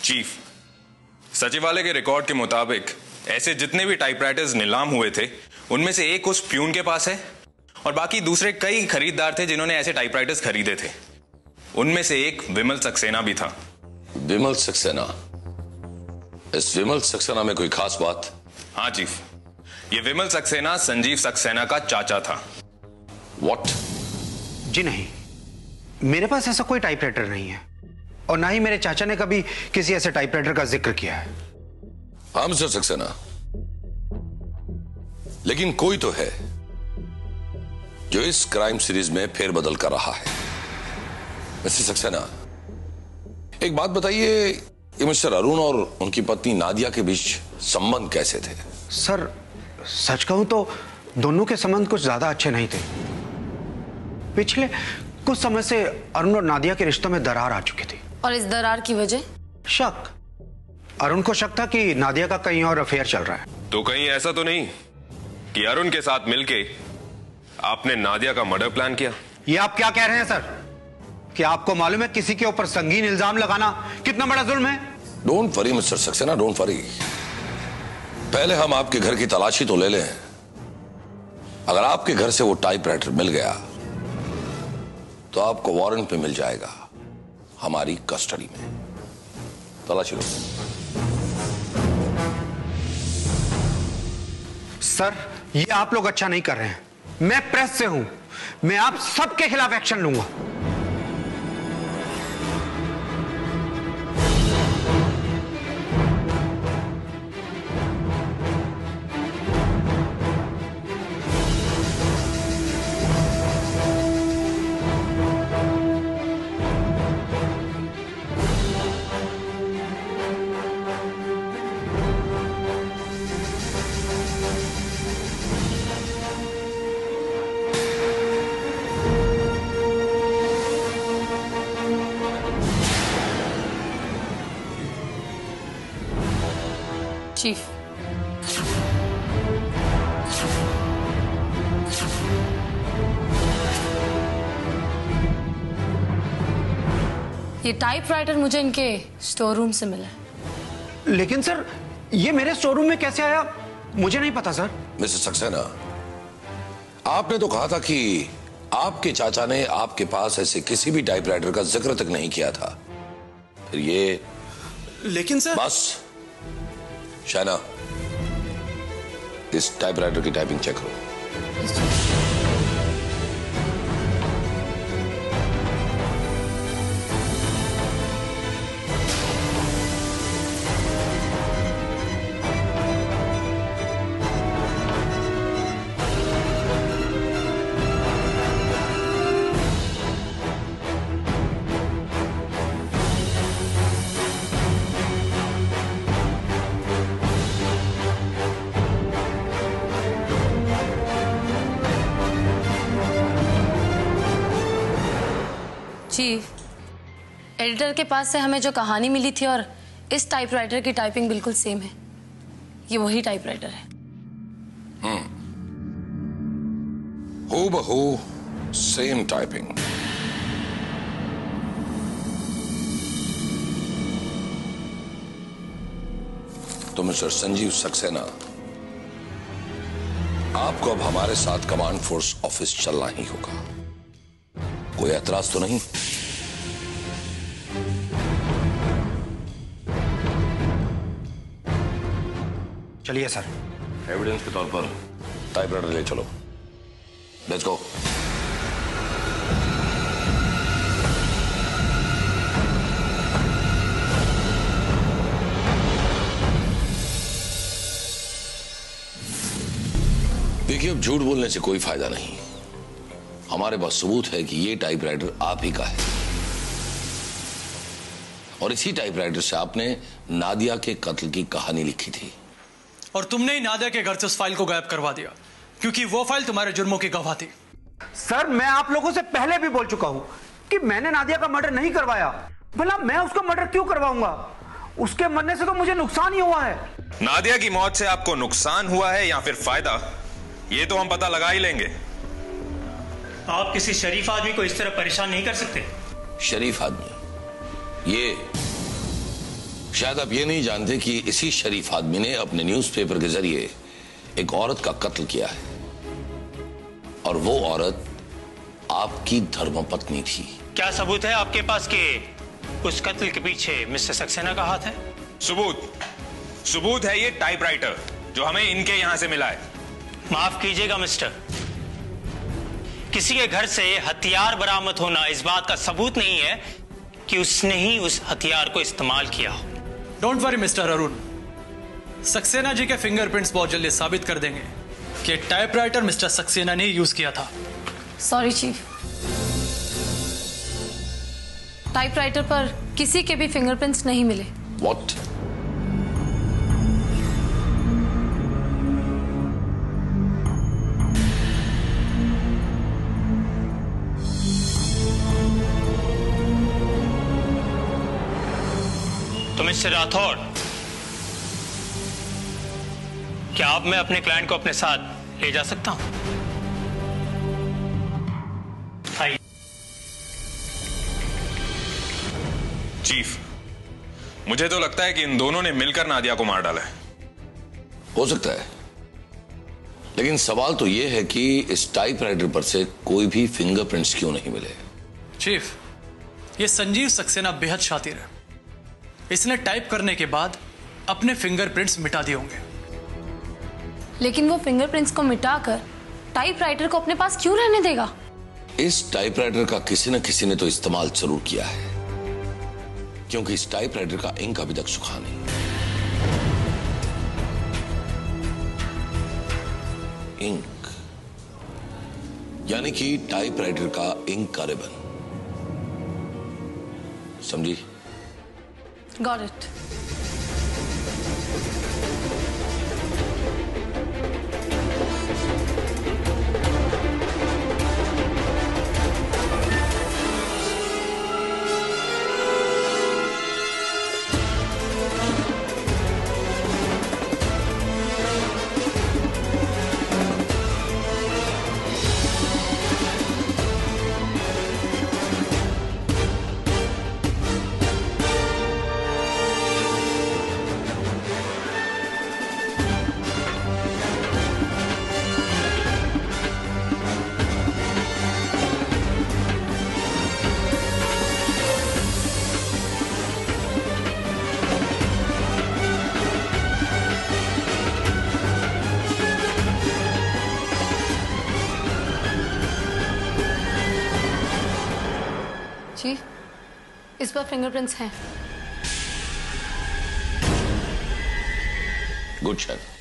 Chief, सचिवालय के record के मुताबिक ऐसे जितने भी टाइपराइटर्स नीलाम हुए थे उनमें से एक उस प्यून के पास है और बाकी दूसरे कई खरीदार थे जिन्होंने ऐसे टाइपराइटर्स खरीदे थे। उनमें से एक विमल सक्सेना भी था। विमल सक्सेना? इस विमल सक्सेना में कोई खास बात? हाँ चीफ, ये विमल सक्सेना संजीव सक्सेना का चाचा था। व्हाट? जी नहीं, मेरे पास ऐसा कोई टाइपराइटर नहीं है और ना ही मेरे चाचा ने कभी किसी ऐसे टाइपराइटर का जिक्र किया है। हाँ मिस्टर सक्सेना, लेकिन कोई तो है जो इस क्राइम सीरीज में फेरबदल कर रहा है। मिस्टर सक्सेना, एक बात बताइए, ये मिस्टर अरुण और उनकी पत्नी नादिया के बीच संबंध कैसे थे? सर सच कहूं तो दोनों के संबंध कुछ ज्यादा अच्छे नहीं थे। पिछले कुछ समय से अरुण और नादिया के रिश्तों में दरार आ चुकी थी। और इस दरार की वजह? शक। अरुण को शक था कि नादिया का कहीं और अफेयर चल रहा है। तो कहीं ऐसा तो नहीं कि अरुण के साथ मिलके आपने नादिया का मर्डर प्लान किया? ये आप क्या कह रहे हैं सर? कि आपको मालूम है किसी के ऊपर संगीन इल्जाम लगाना कितना बड़ा जुल्म है? Don't worry mister Saxena, don't worry. पहले हम आपके घर की तलाशी तो ले लें। अगर आपके घर से वो टाइपराइटर मिल गया तो आपको वारंट पे मिल जाएगा हमारी कस्टडी में। तलाशी लो। सर ये आप लोग अच्छा नहीं कर रहे हैं। मैं प्रेस से हूं, मैं आप सबके खिलाफ एक्शन लूंगा। चीफ, ये टाइपराइटर मुझे इनके स्टोर रूम से मिला है। लेकिन सर ये मेरे स्टोर रूम में कैसे आया मुझे नहीं पता सर। मिस्टर सक्सेना, आपने तो कहा था कि आपके चाचा ने आपके पास ऐसे किसी भी टाइपराइटर का जिक्र तक नहीं किया था। फिर ये? लेकिन सर। बस शाना, इस टाइपराइटर की टाइपिंग चेक करो। चीफ, एडिटर के पास से हमें जो कहानी मिली थी और इस टाइपराइटर की टाइपिंग बिल्कुल सेम है। ये वही टाइपराइटर है। हूबहू सेम टाइपिंग। तो मिस्टर संजीव सक्सेना, आपको अब हमारे साथ कमांड फोर्स ऑफिस चलना ही होगा। कोई एतराज तो नहीं? चलिए सर। एविडेंस के तौर पर टाइपराइटर ले चलो। Let's go. देखिए, अब झूठ बोलने से कोई फायदा नहीं। हमारे पास सबूत है कि ये टाइपराइटर आप ही का है और इसी टाइपराइटर से आपने नादिया के कत्ल की कहानी लिखी थी। और तुमने ही नादिया के घर से उस फाइल को गायब करवा दिया क्योंकि वो फाइल तुम्हारे जुर्मों की गवाह थी। सर मैं आप लोगों से पहले भी बोल चुका हूं कि मैंने नादिया का मर्डर नहीं करवाया। भला मैं उसका मर्डर क्यों करवाऊंगा? उसके मरने से तो मुझे नुकसान ही हुआ है। नादिया की मौत से आपको नुकसान हुआ है या फिर फायदा, ये तो हम पता लगा ही लेंगे। आप किसी शरीफ आदमी को इस तरह परेशान नहीं कर सकते। शरीफ आदमी? ये शायद आप ये नहीं जानते कि इसी शरीफ आदमी ने अपने न्यूज़पेपर के जरिए एक औरत का कत्ल किया है, और वो औरत आपकी धर्मपत्नी थी। क्या सबूत है आपके पास कि उस कत्ल के पीछे मिस्टर सक्सेना का हाथ है? सबूत है ये टाइपराइटर जो हमें इनके यहां से मिला है। माफ कीजिएगा मिस्टर, किसी के घर से हथियार बरामद होना इस बात का सबूत नहीं है कि उसने ही उस हथियार को इस्तेमाल किया हो। Don't worry mister Arun, Saxena ji के फिंगरप्रिंट्स बहुत जल्दी साबित कर देंगे कि टाइपराइटर मिस्टर सक्सेना ने यूज किया था। सॉरी चीफ, टाइपराइटर पर किसी के भी फिंगरप्रिंट्स नहीं मिले। What? तो मिस्टर राठौड़, क्या आप मैं अपने क्लाइंट को अपने साथ ले जा सकता हूं? आइए। चीफ, मुझे तो लगता है कि इन दोनों ने मिलकर नादिया को मार डाला है। हो सकता है, लेकिन सवाल तो यह है कि इस टाइपराइटर पर से कोई भी फिंगरप्रिंट्स क्यों नहीं मिले? चीफ, ये संजीव सक्सेना बेहद शातिर है। इसने टाइप करने के बाद अपने फिंगरप्रिंट्स मिटा दिए होंगे। लेकिन वो फिंगरप्रिंट्स को मिटाकर टाइपराइटर को अपने पास क्यों रहने देगा? इस टाइपराइटर का किसी न किसी ने तो इस्तेमाल जरूर किया है, क्योंकि इस टाइपराइटर का इंक अभी तक सूखा नहीं। इंक यानी कि टाइपराइटर का इंक का रिबन, समझी? Got it. जी, इस पर फिंगरप्रिंट्स हैं। Good chef.